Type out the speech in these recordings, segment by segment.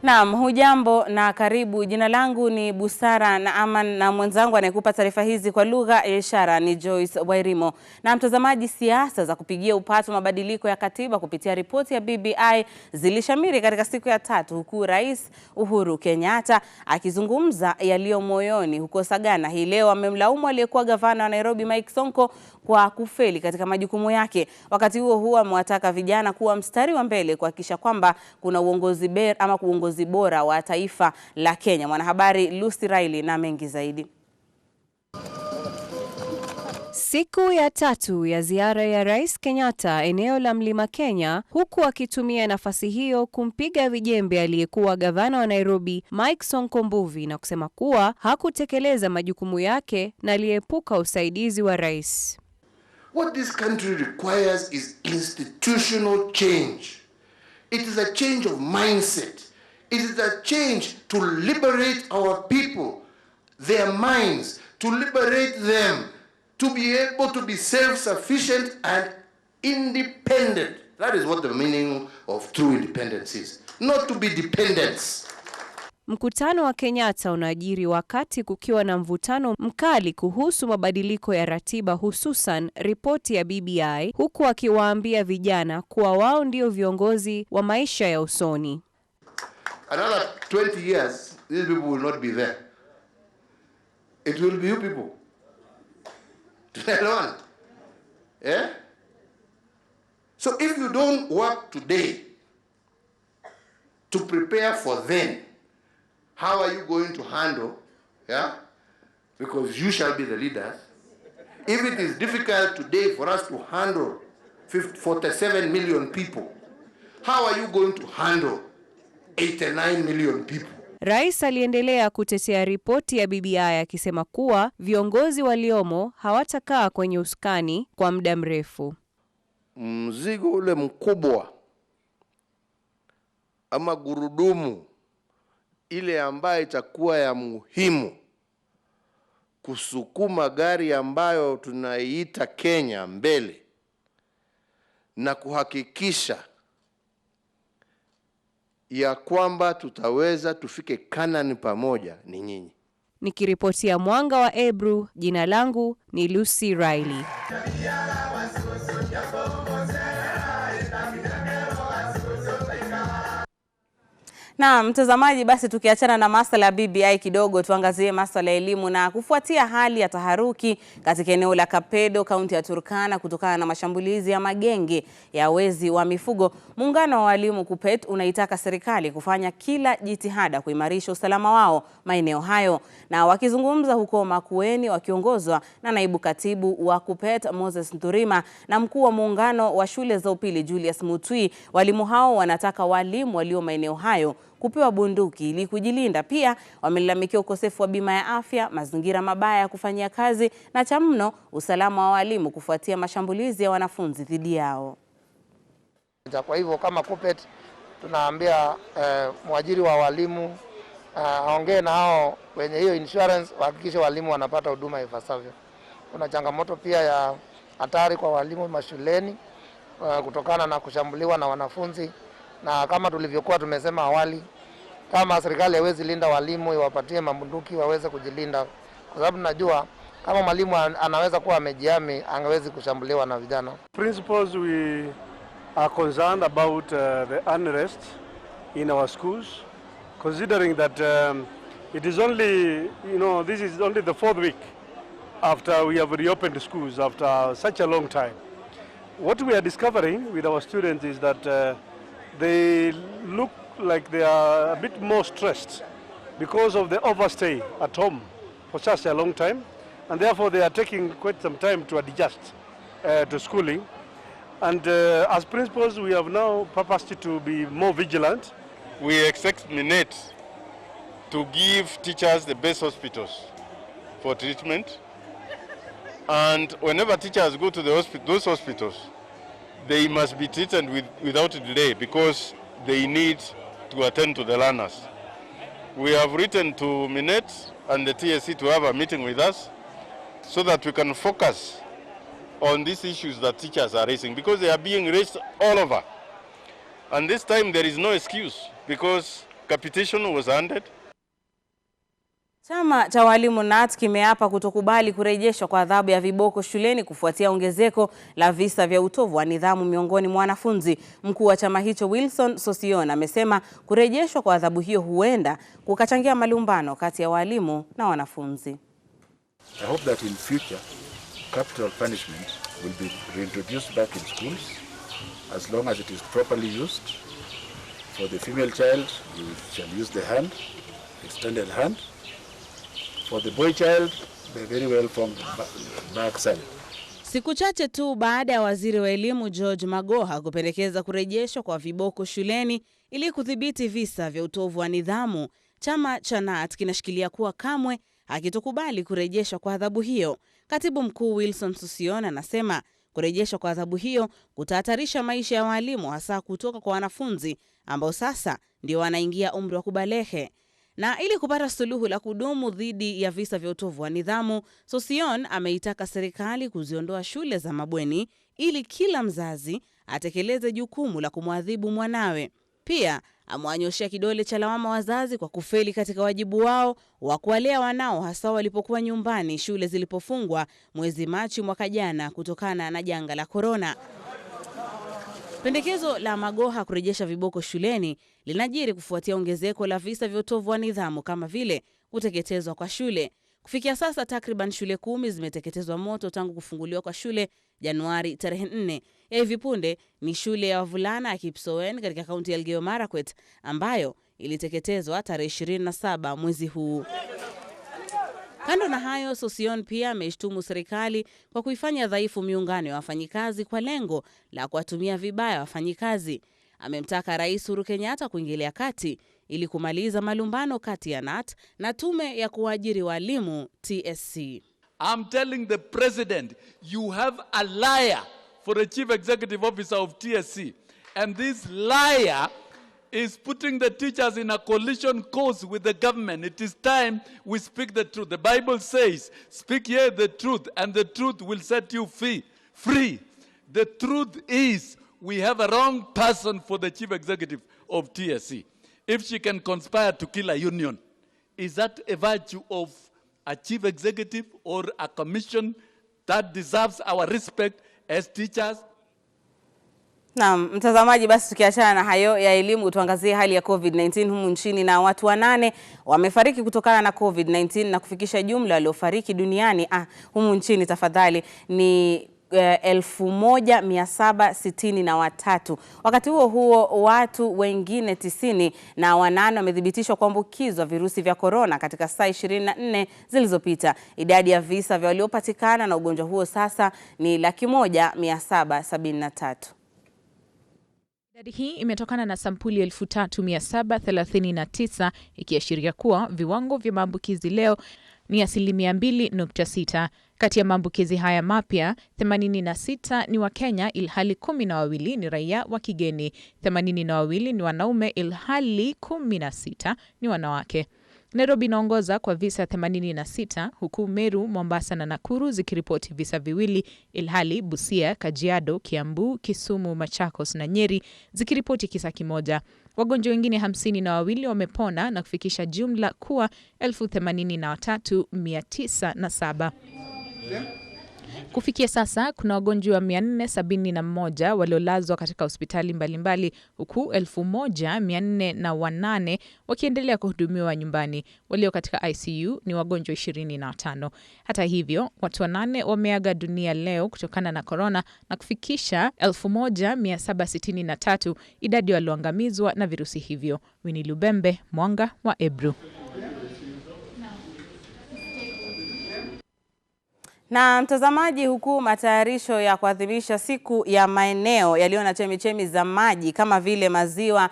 Naam, hujambo na karibu. Jina langu ni Busara Naaman na mwenzangu anayekupa taarifa hizi kwa lugha ya ishara ni Joyce Wairimo. Na mtazamaji, siasa za kupigia upato mabadiliko ya katiba kupitia ripoti ya BBI zilishamiri katika siku ya tatu, huku Rais Uhuru Kenyatta akizungumza yaliyo moyoni huko Sagana. Hii leo amemlaumu aliyekuwa gavana wa Nairobi Mike Sonko kwa kufeli katika majukumu yake. Wakati huo amewataka vijana kuwa mstari wa mbele kuhakikisha kwamba kuna uongozi bora wa taifa la Kenya. Mwanahabari Lucy Riley na mengi zaidi. Siku ya tatu ya ziara ya Rais Kenyatta eneo la Mlima Kenya, huku akitumia nafasi hiyo kumpiga vijembe aliyekuwa gavana wa Nairobi Mike Sonko Mbuvi na kusema kuwa hakutekeleza majukumu yake na aliepuka usaidizi wa rais. What this country requires is institutional change. It is a change of mindset. It is a change to liberate our people, their minds, to liberate them, to be able to be self-sufficient and independent. That is what the meaning of true independence is. Not to be dependents. Mkutano wa Kenyatta unajiri wakati kukiwa na mvutano mkali kuhusu mabadiliko ya ratiba, hususan ripoti ya BBI, huku akiwaambia vijana kuwa wao ndio viongozi wa maisha ya usoni. Another 20 years, these people will not be there. It will be you people. Alone. Yeah? So if you don't work today to prepare for them, how are you going to handle? Yeah? Because you shall be the leaders. If it is difficult today for us to handle 47 million people, how are you going to handle 89 million people? Rais aliendelea kutetea ripoti ya BBI akisema kuwa viongozi waliomo hawatakaa kwenye usukani kwa muda mrefu. Mzigo ule mkubwa ama gurudumu ile ambayo itakuwa ya muhimu kusukuma gari ambayo tunaiita Kenya mbele na kuhakikisha ya kwamba tutaweza tufike Kanani pamoja ni nyinyi. Nikiripotia Mwanga wa Ebru, jina langu ni Lucy Riley. Na mtazamaji, basi tukiachana na masuala ya BBI kidogo, tuangazie masuala ya elimu. Na kufuatia hali ya taharuki katika eneo la Kapedo, kaunti ya Turkana, kutokana na mashambulizi ya magenge ya wezi wa mifugo, muungano wa walimu KUPPET unaitaka serikali kufanya kila jitihada kuimarisha usalama wao maeneo hayo. Na wakizungumza huko Makueni wakiongozwa na naibu katibu wa KUPPET Moses Nturima na mkuu wa muungano wa shule za upili Julius Mutui, walimu hao wanataka walimu walio maeneo hayo kupewa bunduki ili kujilinda. Pia wamelalamikia ukosefu wa bima ya afya, mazingira mabaya ya kufanyia kazi na cha mno usalama wa walimu kufuatia mashambulizi ya wanafunzi dhidi yao. Kwa hivyo kama KUPPET tunaambia mwajiri wa walimu aongee na hao wenye hiyo insurance, wahakikishe walimu wanapata huduma ifasavyo. Kuna changamoto pia ya hatari kwa walimu mashuleni kutokana na kushambuliwa na wanafunzi, na kama tulivyokuwa tumesema awali, kama serikali haiwezi linda walimu, iwapatie mabunduki waweze kujilinda, kwa sababu najua kama mwalimu anaweza kuwa amejihami angewezi kushambuliwa na vijana. Principals, we are concerned about the unrest in our schools, considering that it is only, this is only the 4th week after we have reopened schools after such a long time. What we are discovering with our students is that they look like they are a bit more stressed because of the overstay at home for such a long time, and therefore they are taking quite some time to adjust to schooling. And as principals, we have now purposed to be more vigilant. We expect Naye to give teachers the best hospitals for treatment, and whenever teachers go to those hospitals, they must be treated without delay because they need to attend to the learners. We have written to Naye and the TSC to have a meeting with us so that we can focus on these issues that teachers are raising, because they are being raised all over. And this time there is no excuse, because capitation was handed. Chama cha walimu NAT kimeapa kutokubali kurejeshwa kwa adhabu ya viboko shuleni kufuatia ongezeko la visa vya utovu wa nidhamu miongoni mwa wanafunzi. Mkuu wa chama hicho Wilson Sosion amesema kurejeshwa kwa adhabu hiyo huenda kukachangia malumbano kati ya walimu na wanafunzi. I hope that in future capital punishment will be reintroduced back in schools as long as it is properly used. For the female child, you shall use the hand, extended hand. For the boy child, the very well formed backside. Siku chache tu baada ya waziri wa elimu George Magoha kupendekeza kurejeshwa kwa viboko shuleni ili kudhibiti visa vya utovu wa nidhamu, chama cha NAT kinashikilia kuwa kamwe hakitokubali kurejeshwa kwa adhabu hiyo. Katibu mkuu Wilson Sosion anasema kurejeshwa kwa adhabu hiyo kutahatarisha maisha ya walimu, hasa kutoka kwa wanafunzi ambao sasa ndio wanaingia umri wa kubalehe. Na ili kupata suluhu la kudumu dhidi ya visa vya utovu wa nidhamu, Sosion ameitaka serikali kuziondoa shule za mabweni ili kila mzazi atekeleze jukumu la kumwadhibu mwanawe. Pia amewanyoshea kidole cha lawama wazazi kwa kufeli katika wajibu wao wa kuwalea wanao, hasa walipokuwa nyumbani shule zilipofungwa mwezi Machi mwaka jana kutokana na janga la corona. Pendekezo la Magoha kurejesha viboko shuleni linajiri kufuatia ongezeko la visa vya utovu wa nidhamu kama vile kuteketezwa kwa shule. Kufikia sasa takriban shule 10 zimeteketezwa moto tangu kufunguliwa kwa shule Januari tarehe 4. Hivi punde ni shule ya wavulana ya Kipsoen katika kaunti ya Elgeyo Marakwet ambayo iliteketezwa tarehe 27 mwezi huu. Kando na hayo, Sosion pia ameshtumu serikali kwa kuifanya dhaifu miungano ya wafanyikazi kwa lengo la kuwatumia vibaya wafanyikazi. Amemtaka Rais Uhuru Kenyatta kuingilia kati ili kumaliza malumbano kati ya NAT na tume ya kuajiri walimu TSC. I'm telling the president, you have a liar for a chief executive officer of TSC, and this liar is putting the teachers in a collision course with the government. It is time we speak the truth. The Bible says, speak ye the truth, and the truth will set you free. The truth is, we have a wrong person for the chief executive of TSC. If she can conspire to kill a union, is that a virtue of a chief executive or a commission that deserves our respect as teachers? Naam, mtazamaji, basi tukiachana na hayo ya elimu tuangazie hali ya COVID-19 humu nchini, na watu 8 wamefariki kutokana na COVID-19 na kufikisha jumla waliofariki duniani humu nchini tafadhali ni 1763. Wakati huo watu wengine 98 wamethibitishwa kuambukizwa virusi vya corona katika saa 24 zilizopita. Idadi ya visa vya waliopatikana na ugonjwa huo sasa ni 1,773. Idadi hii imetokana na sampuli 3739 ikiashiria kuwa viwango vya maambukizi leo ni 2.6. Kati ya maambukizi haya mapya, 86 ni wa Kenya ilhali 12 ni raia wa kigeni. 82 ni wanaume ilhali 16 ni wanawake. Nairobi inaongoza kwa visa 86 huku Meru, Mombasa na Nakuru zikiripoti visa viwili ilhali Busia, Kajiado, Kiambu, Kisumu, Machakos na Nyeri zikiripoti kisa kimoja. Wagonjwa wengine 52 wamepona na kufikisha jumla kuwa 83,907. Kufikia sasa kuna wagonjwa 471 waliolazwa katika hospitali mbalimbali huku 1408 wakiendelea kuhudumiwa nyumbani. Walio katika ICU ni wagonjwa 25. Hata hivyo, watu 8 wameaga dunia leo kutokana na corona na kufikisha 1763 idadi walioangamizwa na virusi hivyo. Winnie Lubembe, Mwanga wa Ebru. Na mtazamaji, huku matayarisho ya kuadhimisha siku ya maeneo yaliyo na chemichemi za maji kama vile maziwa,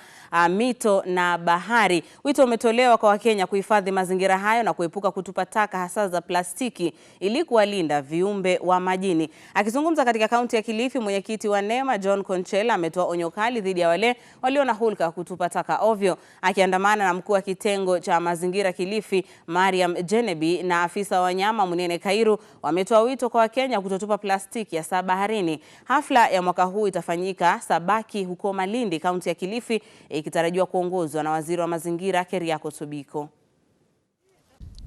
mito na bahari, wito umetolewa kwa Wakenya kuhifadhi mazingira hayo na kuepuka kutupa taka hasa za plastiki ili kuwalinda viumbe wa majini. Akizungumza katika kaunti ya Kilifi, mwenyekiti wa NEMA John Konchela ametoa onyo kali dhidi ya wale walio na hulka kutupa taka ovyo. Akiandamana na mkuu wa kitengo cha mazingira Kilifi Mariam Jenebi na afisa wa wanyama Munene Kairu, wametoa wito kwa Wakenya kutotupa plastiki ya baharini. Hafla ya mwaka huu itafanyika Sabaki huko Malindi, kaunti ya Kilifi, ikitarajiwa kuongozwa na waziri wa mazingira Keriako Tobiko.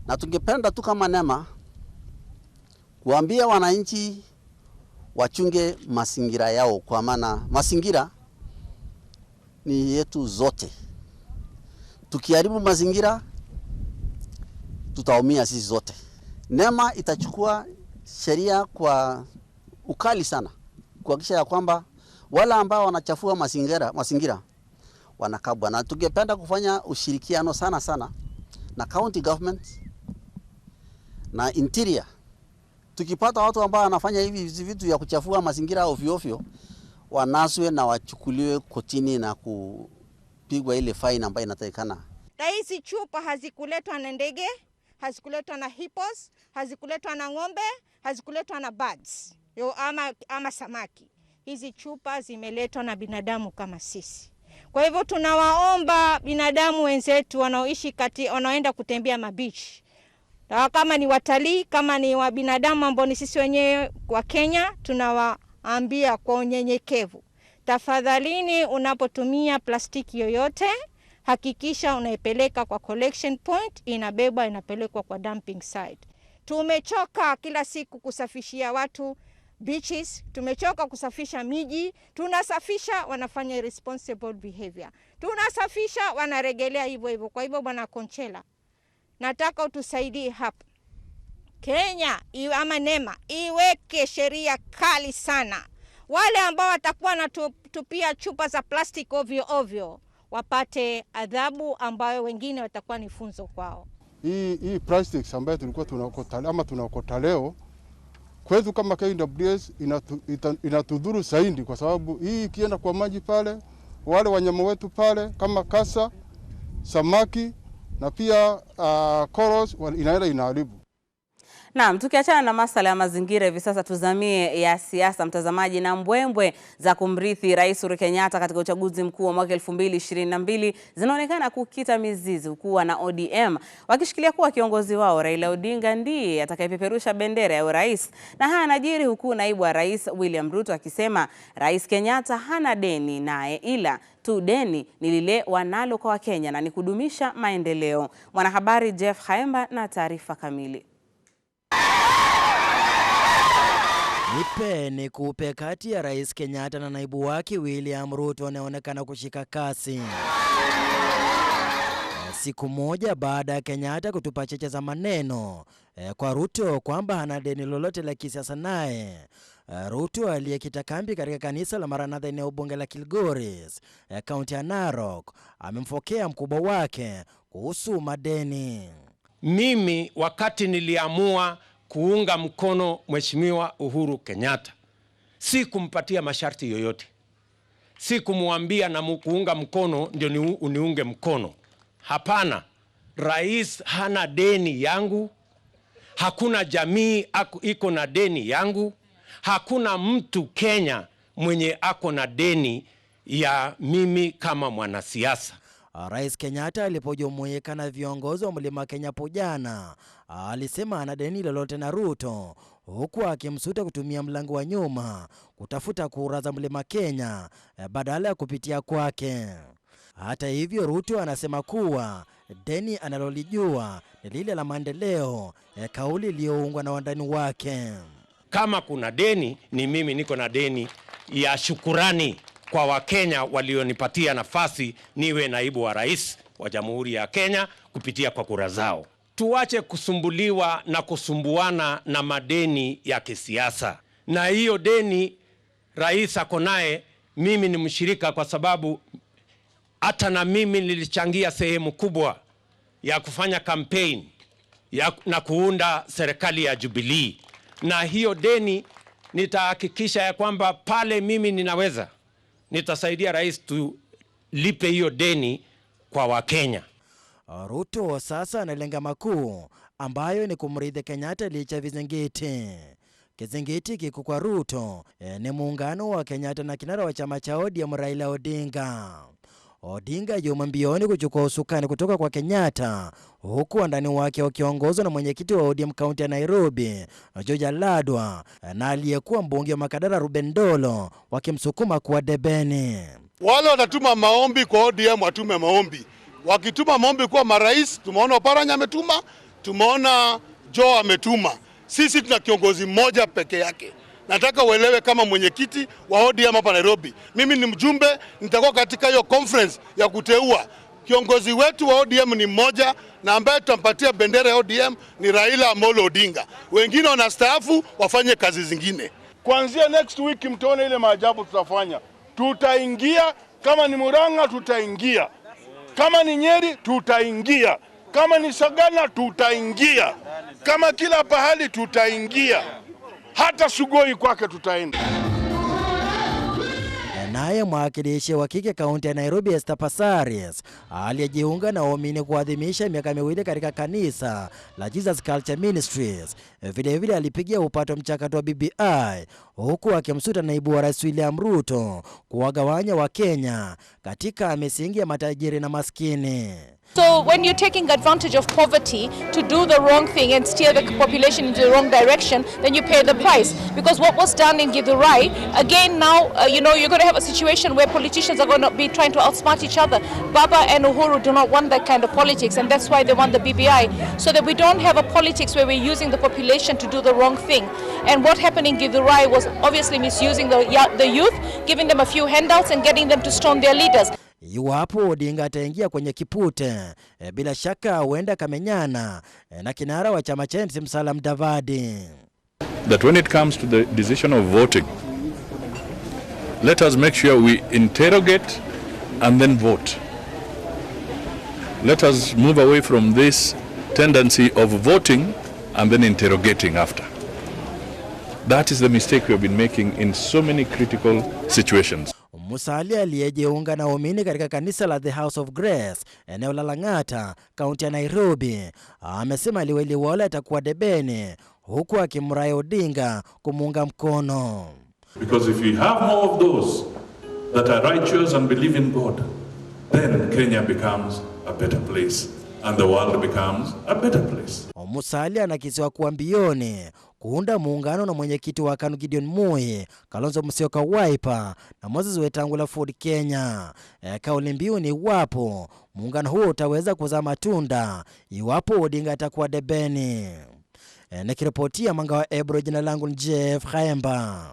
Na tungependa tu kama NEMA kuambia wananchi wachunge mazingira yao, kwa maana mazingira ni yetu zote. Tukiharibu mazingira tutaumia sisi zote. NEMA itachukua sheria kwa ukali sana kuhakikisha ya kwamba wala ambao wanachafua mazingira wanakabwa. Na tungependa kufanya ushirikiano sana na county government na interior. Tukipata watu ambao wanafanya hivi vitu ya kuchafua mazingira ovyo ovyo, wanaswe na wachukuliwe kotini na kupigwa ile fine ambayo inatakikana. Hizi chupa hazikuletwa na ndege, hazikuletwa na hippos, hazikuletwa na ng'ombe, hazikuletwa na birds ama samaki. Hizi chupa zimeletwa na binadamu kama sisi. Kwa hivyo tunawaomba binadamu wenzetu wanaoishi wanaoenda kutembea mabichi, kama ni watalii, kama ni wa binadamu ambao ni sisi wenyewe wa Kenya, tunawaambia kwa unyenyekevu, tafadhalini unapotumia plastiki yoyote, hakikisha unaipeleka kwa collection point, inabebwa inapelekwa kwa dumping site. Tumechoka kila siku kusafishia watu beaches, tumechoka kusafisha miji, tunasafisha wanafanya irresponsible behavior. Tunasafisha wanaregelea hivyo hivyo. Kwa hivyo Bwana Konchela, nataka utusaidie hapa. Kenya ama NEMA iweke sheria kali sana. Wale ambao watakuwa wanatupia chupa za plastic ovyo ovyo wapate adhabu ambayo wengine watakuwa ni funzo kwao. Hii plastics ambayo tulikuwa tunaokota leo kwetu kama KWS inatudhuru zaidi, kwa sababu hii ikienda kwa maji pale, wale wanyama wetu pale kama kasa, samaki na pia corals inaenda inaharibu. Naam, tukiachana na masuala ya mazingira hivi sasa tuzamie ya siasa mtazamaji, na mbwembwe za kumrithi Rais Uhuru Kenyatta katika uchaguzi mkuu wa mwaka 2022 zinaonekana kukita mizizi, huku na ODM wakishikilia kuwa kiongozi wao Raila Odinga ndiye atakayepeperusha bendera ya urais. Na haya yanajiri huku naibu wa rais William Ruto akisema Rais Kenyatta hana deni naye, ila tu deni ni lile wanalo kwa Wakenya na ni kudumisha maendeleo. Mwanahabari Jeff Haemba na taarifa kamili. Nipe ni kupe kati ya Rais Kenyatta na naibu wake William Ruto wanaonekana kushika kasi. Siku moja baada ya Kenyatta kutupa cheche za maneno kwa Ruto kwamba hana deni lolote la kisiasa naye, Ruto aliyekita kambi katika kanisa la Maranatha eneo bunge la Kilgoris, kaunti ya Narok, amemfokea mkubwa wake kuhusu madeni. Mimi wakati niliamua kuunga mkono Mheshimiwa Uhuru Kenyatta, si kumpatia masharti yoyote, si kumwambia na kuunga mkono ndio uniunge mkono. Hapana, rais hana deni yangu, hakuna jamii iko na deni yangu, hakuna mtu Kenya mwenye ako na deni ya mimi kama mwanasiasa. Rais Kenyatta alipojumuika na viongozi wa Mlima Kenya jana, alisema ana deni lolote na Ruto, huku akimsuta kutumia mlango wa nyuma kutafuta kura za Mlima Kenya badala ya kupitia kwake. Hata hivyo, Ruto anasema kuwa deni analolijua ni lile la maendeleo, kauli iliyoungwa na wandani wake. Kama kuna deni, ni mimi niko na deni ya shukurani kwa Wakenya walionipatia nafasi niwe naibu wa rais wa Jamhuri ya Kenya kupitia kwa kura zao. Tuache kusumbuliwa na kusumbuana na madeni ya kisiasa. Na hiyo deni rais ako naye, mimi ni mshirika, kwa sababu hata na mimi nilichangia sehemu kubwa ya kufanya campaign na kuunda serikali ya Jubilee. Na hiyo deni nitahakikisha ya kwamba pale mimi ninaweza, nitasaidia rais tulipe hiyo deni kwa Wakenya. Ruto sasa analenga makuu ambayo ni kumrithi Kenyatta licha vizingiti. Kizingiti kiko kwa Ruto ni muungano wa Kenyatta na kinara wa chama cha ODM Raila Odinga. Odinga yumo mbioni kuchukua usukani kutoka kwa Kenyatta, huku wandani wake wakiongozwa na mwenyekiti wa ODM kaunti ya Nairobi George Ladwa na aliyekuwa mbunge wa Makadara Ruben Ndolo wakimsukuma kuwa debeni. Wale watatuma maombi kwa ODM watume maombi. Wakituma maombi kwa marais, tumeona Oparanya ametuma, tumeona Joe ametuma. Sisi tuna kiongozi mmoja peke yake. Nataka uelewe kama mwenyekiti wa ODM hapa Nairobi. Mimi ni mjumbe, nitakuwa katika hiyo conference ya kuteua. Kiongozi wetu wa ODM ni mmoja na ambaye tutampatia bendera ya ODM ni Raila Amolo Odinga. Wengine wanastaafu wafanye kazi zingine. Kuanzia next week mtaona ile maajabu tutafanya. Tutaingia, kama ni Murang'a tutaingia. Kama ni Nyeri tutaingia. Kama ni Sagana tutaingia. Kama kila pahali tutaingia. Hata Sugoi kwake tutaenda. Naye mwakilishi wa kike kaunti ya Nairobi Esther Passaris aliyejiunga na waumini kuadhimisha miaka miwili katika kanisa la Jesus Culture Ministries vile alipigia upato mchakato wa BBI, huku akimsuta naibu wa rais William Ruto kuwagawanya wa Kenya katika misingi ya matajiri na maskini. So when you're taking advantage of poverty to do the wrong thing and steer the population into the wrong direction, then you pay the price. Because what was done in Githurai, again now, you're going to have a situation where politicians are going to be trying to outsmart each other. Baba and Uhuru do not want that kind of politics, and that's why they want the BBI. So that we don't have a politics where we're using the population to do the wrong thing. And what happened in Githurai was obviously misusing the youth, giving them a few handouts and getting them to stone their leaders. Iwapo Odinga ataingia kwenye kipute, bila shaka huenda kamenyana na kinara wa chama cha Musalia Mudavadi. That when it comes to the decision of voting, let us make sure we interrogate and then vote. Let us move away from this tendency of voting and then interrogating after. That is the mistake we have been making in so many critical situations. Musalia aliyejiunga na waumini katika kanisa la The House of Grace eneo la Lang'ata, kaunti ya Nairobi, amesema Liwaliwala atakuwa debeni, huku akimrai Odinga kumuunga mkono. Because if we have more of those that are righteous and believe in God, then Kenya becomes a better place and the world becomes a better place. Musalia anakisiwa kuwa mbioni kuunda muungano na mwenyekiti wa KANU Gideon Moi, Kalonzo Musyoka Wiper na Moses Wetangula Ford Kenya. Kauli mbiu ni iwapo muungano huo utaweza kuzaa matunda iwapo Odinga atakuwa debeni. Nikiripotia Mwanga wa Ebru, jina langu ni Jeff Khaemba.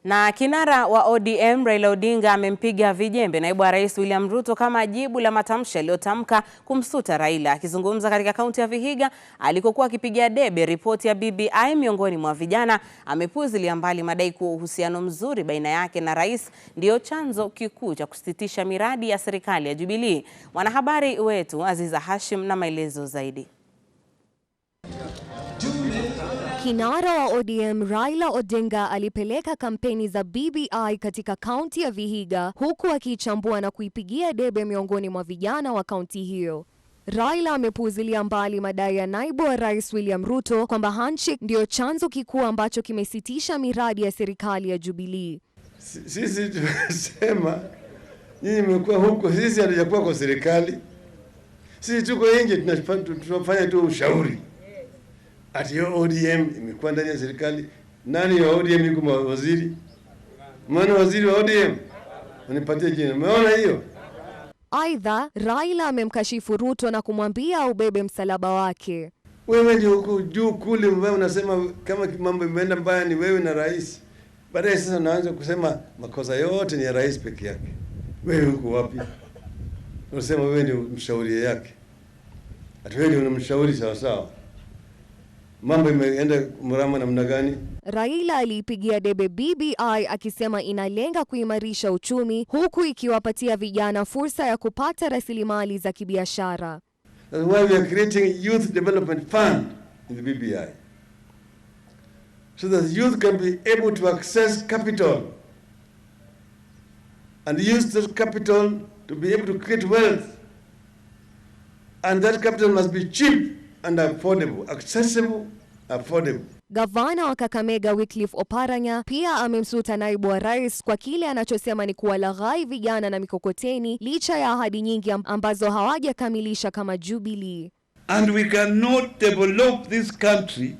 Na kinara wa ODM Raila Odinga amempiga vijembe naibu wa rais William Ruto kama jibu la matamshi aliyotamka kumsuta Raila. Akizungumza katika kaunti ya Vihiga alikokuwa akipigia debe ripoti ya BBI miongoni mwa vijana, amepuuzilia mbali madai kuwa uhusiano mzuri baina yake na rais ndio chanzo kikuu cha kusitisha miradi ya serikali ya Jubilee. Mwanahabari wetu Aziza Hashim na maelezo zaidi. Kinara wa ODM Raila Odinga alipeleka kampeni za BBI katika kaunti ya Vihiga, huku akiichambua na kuipigia debe miongoni mwa vijana wa kaunti hiyo. Raila amepuuzilia mbali madai ya naibu wa rais William Ruto kwamba handshake ndio chanzo kikuu ambacho kimesitisha miradi ya serikali ya Jubilee. Sisi tunasema nyinyi mmekuwa huko, sisi hatujakuwa kwa serikali. Sisi tuko nje, tunafanya tu ushauri. Ati ODM imekuwa ndani ya serikali. Nani wa ODM yuko waziri? Maana waziri wa ODM unipatie jina. Umeona hiyo? Aidha, Raila amemkashifu Ruto na kumwambia ubebe msalaba wake. Wewe ndio huko juu kule mbaya unasema kama mambo imeenda mbaya ni wewe na rais. Baadaye sasa unaanza kusema makosa yote ni ya rais peke yake. Wewe uko wapi? Unasema wewe ndio mshauri yake. Ati wewe ndio unamshauri sawa sawa. Mambo imeenda mrama namna gani? Raila aliipigia debe BBI akisema inalenga kuimarisha uchumi, huku ikiwapatia vijana fursa ya kupata rasilimali za kibiashara. That's why we are creating youth development fund in the BBI. So that youth can be able to access capital and use that capital to be able to create wealth. And that capital must be cheap and affordable, accessible, affordable. Gavana wa Kakamega Wycliffe Oparanya pia amemsuta naibu wa rais kwa kile anachosema ni kuwalaghai vijana na mikokoteni licha ya ahadi nyingi ambazo hawajakamilisha kama Jubilee. And we cannot develop this country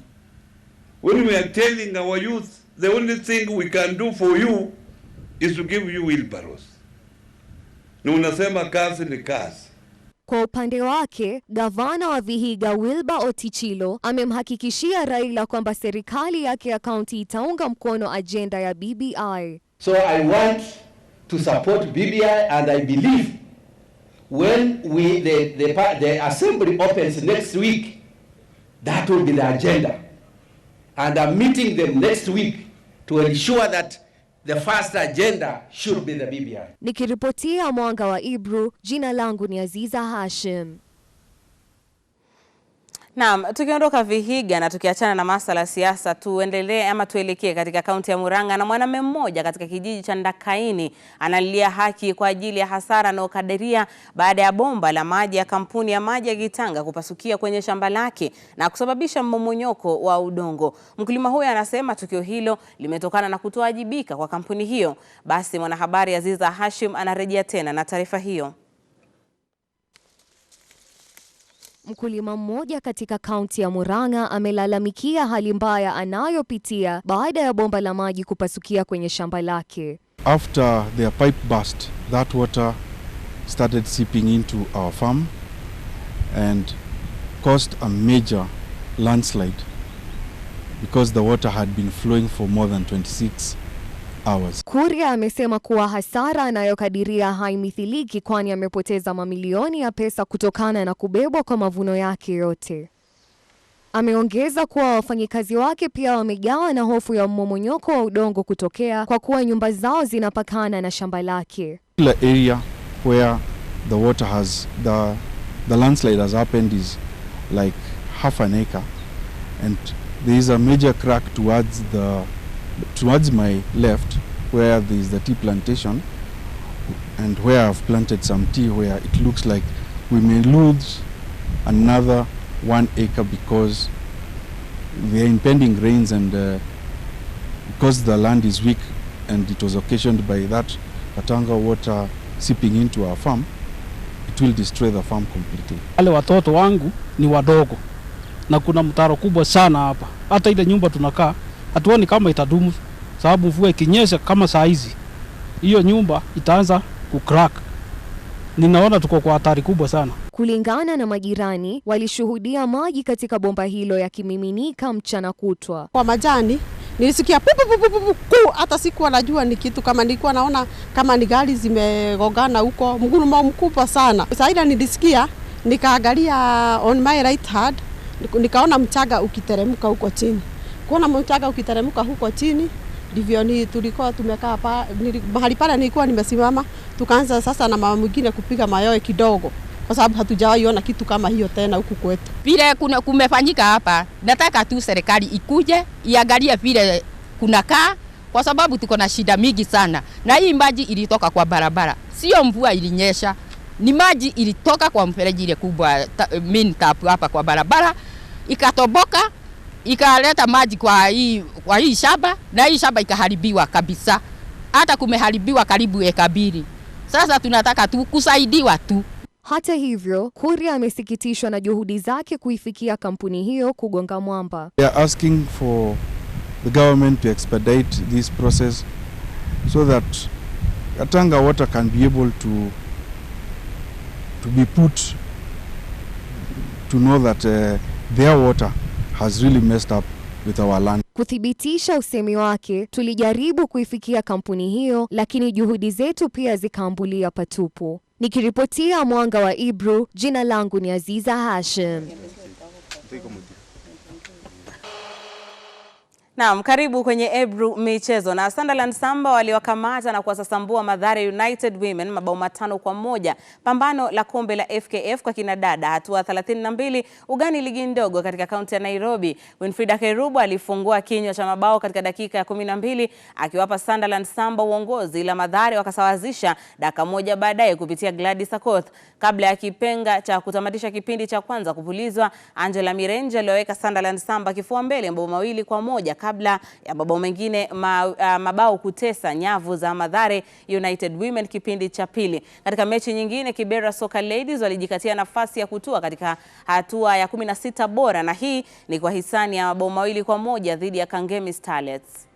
when we are telling our youth the only thing we can do for you is to give you wheelbarrows. Na unasema kazi ni kazi. Kwa upande wake, gavana wa Vihiga Wilbur Otichilo amemhakikishia Raila kwamba serikali yake ya kaunti itaunga mkono agenda ya BBI. So I want to support BBI, and I believe when the assembly opens next week, that will be the agenda. And I'm meeting them next week to ensure that the first agenda should be the BBI. Nikiripotia Mwanga wa Ebru, jina langu ni Aziza Hashim. Naam, tukiondoka Vihiga na tukiachana na masuala ya siasa, tuelekee katika kaunti ya Murang'a, na mwanamume mmoja katika kijiji cha Ndakaini analilia haki kwa ajili ya hasara na ukadiria baada ya bomba la maji ya kampuni ya maji ya Gitanga kupasukia kwenye shamba lake na kusababisha mmomonyoko wa udongo. Mkulima huyo anasema tukio hilo limetokana na kutowajibika kwa kampuni hiyo. Basi mwanahabari Aziza Hashim anarejea tena na taarifa hiyo. Mkulima mmoja katika kaunti ya Murang'a amelalamikia hali mbaya anayopitia baada ya bomba la maji kupasukia kwenye shamba lake. After their pipe burst, that water started seeping into our farm and caused a major landslide because the water had been flowing for more than 26 hours. Kuria amesema kuwa hasara anayokadiria haimithiliki, kwani amepoteza mamilioni ya pesa kutokana na kubebwa kwa mavuno yake yote. Ameongeza kuwa wafanyikazi wake pia wamegawa na hofu ya mmomonyoko wa udongo kutokea kwa kuwa nyumba zao zinapakana na shamba lake. The area where the water has the landslide has happened is like half an acre, and there is a major crack towards my left where there is the tea plantation, and where I've planted some tea, where it looks like we may lose another 1 acre because the impending rains, and because the land is weak and it was occasioned by that Katanga water seeping into our farm, it will destroy the farm completely. Wale watoto wangu ni wadogo na kuna mtaro kubwa sana hapa. Hata ile nyumba tunakaa hatuoni kama itadumu, sababu mvua ikinyesha kama saa hizi hiyo nyumba itaanza kucrack. Ninaona tuko kwa hatari kubwa sana. Kulingana na majirani, walishuhudia maji katika bomba hilo yakimiminika mchana kutwa. Kwa majani nilisikia pupu, hata sikuwa najua ni kitu, kama nilikuwa naona kama ni gari zimegongana huko, mgurumo mkubwa sana. Sasa nilisikia, nikaangalia on my right hand, nikaona mchanga ukiteremka huko chini. Kuona mchanga ukiteremka huko chini, ndivyo tulikuwa tumekaa hapa, mahali pale nilikuwa nimesimama, tukaanza sasa na mama mwingine kupiga mayowe kidogo, kwa sababu hatujawahi ona kitu kama hiyo tena huku kwetu. Vile kumefanyika hapa, nataka tu serikali ikuje iangalie vile kunakaa, kwa sababu tuko na shida mingi sana. Na hii maji ilitoka kwa barabara, sio mvua ilinyesha, ni maji ilitoka kwa mfereji ile kubwa main tap hapa kwa barabara, ikatoboka ikaleta maji kwa hii shamba, na hii shamba ikaharibiwa kabisa. Hata kumeharibiwa karibu eka 2. Sasa tunataka tu kusaidiwa tu. Hata hivyo, Kuria amesikitishwa na juhudi zake kuifikia kampuni hiyo kugonga mwamba. They are asking for the government to expedite this process so that Katanga water can be able to be put to know that their water has really messed up with our land. Kuthibitisha usemi wake, tulijaribu kuifikia kampuni hiyo, lakini juhudi zetu pia zikaambulia patupu. Nikiripotia Mwanga wa Ebru, jina langu ni Aziza Hashim. Naam, karibu kwenye Ebru michezo. Na Sunderland Samba waliwakamata na kuwasasambua Mathare United Women mabao 5-1. Pambano la kombe la FKF kwa kina dada hatua 32 ugani ligi ndogo katika kaunti ya Nairobi. Winfrida Kerubo alifungua kinywa cha mabao katika dakika ya 12 akiwapa Sunderland Samba uongozi, ila Mathare wakasawazisha dakika moja baadaye kupitia Gladys Akoth. Kabla ya kipenga cha kutamatisha kipindi cha kwanza kupulizwa, Angela Mirenja aliweka Sunderland Samba kifua mbele mabao 2-1 kabla ya mabao mengine mabao kutesa nyavu za Mathare United Women kipindi cha pili. Katika mechi nyingine, Kibera Soccer Ladies walijikatia nafasi ya kutua katika hatua ya 16 bora, na hii ni kwa hisani ya mabao 2-1 dhidi ya Kangemi Starlets.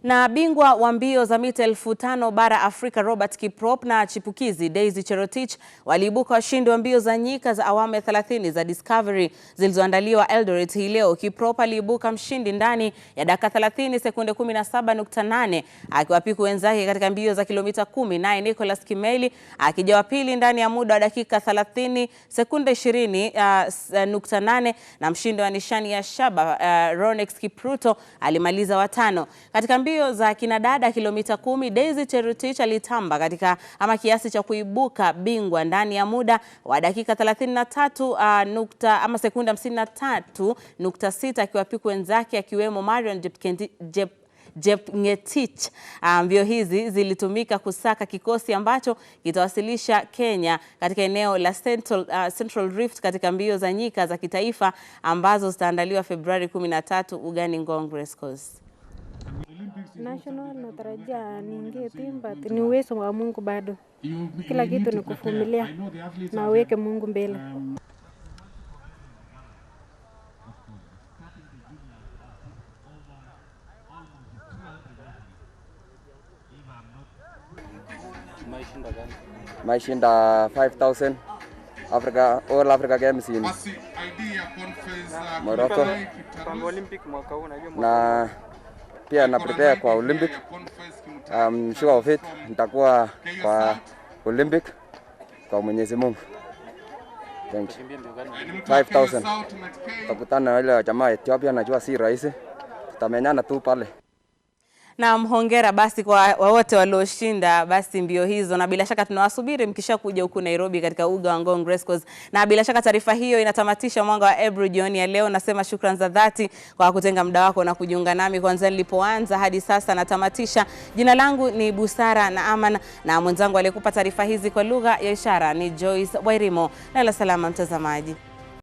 Na bingwa wa mbio za mita 1500 bara Afrika Robert Kiprop na chipukizi Daisy Cherotich waliibuka washindi wa mbio za nyika za awamu ya 30 za Discovery zilizoandaliwa Eldoret hii leo. Kiprop aliibuka mshindi ndani ya dakika 30 sekunde 17.8 akiwapiku wenzake katika mbio za kilomita 10, naye Nicholas Kimeli akija wa pili ndani ya muda wa dakika 30 sekunde 20.8 na mshindi wa nishani ya shaba Ronex Kipruto alimaliza wa 5. Katika mbio za kinadada kilomita 10, Daisy Cherotich alitamba katika kiasi cha kuibuka bingwa ndani ya muda wa dakika 33 sekunde 53.6 akiwapiku wenzake akiwemo Marion Jepngetich. Mbio hizi zilitumika kusaka kikosi ambacho kitawasilisha Kenya katika eneo la Central Rift katika mbio za nyika za kitaifa ambazo zitaandaliwa Februari 13 ugani Ngong Race Course. National natarajia niingie team, but ni uwezo wa Mungu bado. Kila kitu ni kuvumilia na weke Mungu mbele. Maishinda 5000 All Africa Games in Morocco. Na pia na prepare kwa Olympic. Sure of it, nitakuwa kwa Olympic kwa Mwenyezi Mungu. Thank you. 5000. Tutakutana na wale jamaa Ethiopia, najua si rahisi. Tutamenyana tu pale. Na hongera basi kwa wote walioshinda basi mbio hizo, na bila shaka tunawasubiri mkisha kuja huku Nairobi katika uga wa Ngong Race Course. Na bila shaka taarifa hiyo inatamatisha Mwanga wa Ebru jioni ya leo. Nasema shukrani za dhati kwa kutenga muda wako na kujiunga nami kuanzia nilipoanza hadi sasa natamatisha. Jina langu ni Busara Naaman na mwenzangu aliyekupa taarifa hizi kwa lugha ya ishara ni Joyce Wairimo. Lala salama mtazamaji.